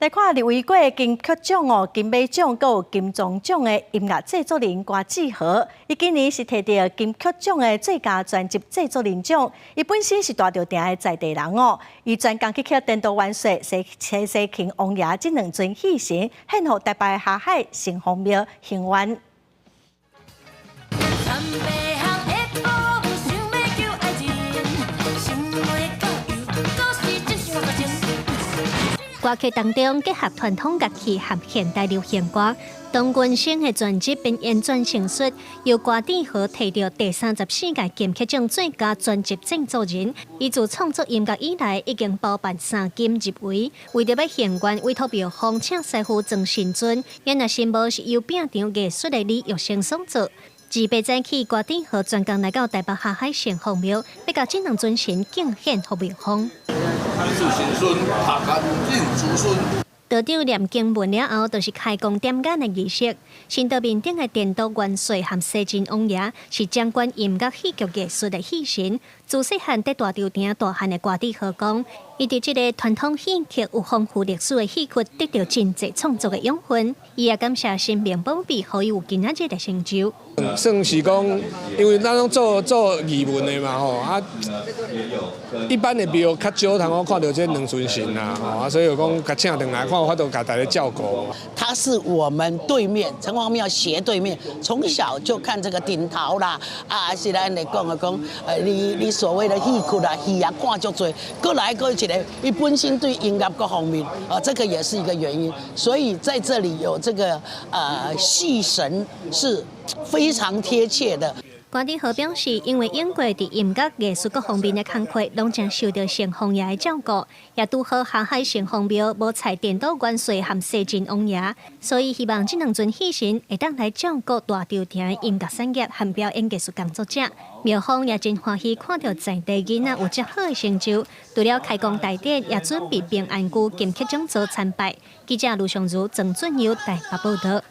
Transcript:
来看入围过的金曲奖哦、金马奖、佮有金钟奖的音乐制作人瓜子和，伊今年是摕到金曲奖的最佳专辑制作人奖。伊本身是大稻埕的在地人哦，伊专工去捡电动玩水、西芹、王爷这两尊戏神，献予台北下海城隍庙行愿。歌曲当中结合传统乐器和现代流行歌，董君生的专辑并演转成熟，由瓜子和摕到第34届金曲奖最佳专辑制作人。伊自创作音乐以来，已经包办3金入围。为着要献愿，委托庙方请师傅庄新尊，原来新妇是由饼场艺术的李玉生所做。自8早起，瓜子和专工来到台北下海城隍庙，要甲这两尊神敬献给庙方。得到念经文了后，就是开工点眼的仪式。新道面顶的电动元帅和西晋王爷是掌管音乐戏剧艺术的戏神。自细汉在大稻埕大汉的瓜子和讲，伊伫这个传统戏剧有丰富历史的戏曲，得到真济创作的养分。伊也感谢神明保庇，予伊有今仔日的成就。算是讲，因为咱拢做艺文的嘛吼，一般的庙较少通我看到这两尊神啦，吼所以有讲甲请回来看，我都甲大家照顾。他是我们对面城隍庙斜对面，从小就看这个顶头啦，是咱来讲你所谓的戏曲啦、戏啊看足多，过来过一个，伊本身对音乐各方面这个也是一个原因，所以在这里有这个戏神是非常贴切的。瓜子和表示，因为英国伫音乐艺术各方面的工课，拢将受到城隍爷的照顾，也拄好下海城隍庙无采电脑元帅和西晋王爷，所以希望这两尊戏神会当来照顾大稻埕音乐产业和表演艺术工作者。庙方也真欢喜看到在地囡仔有这好的成就，除了开工大典，也准备平安姑金曲奖座参拜。记者卢尚如、郑俊佑台北报道。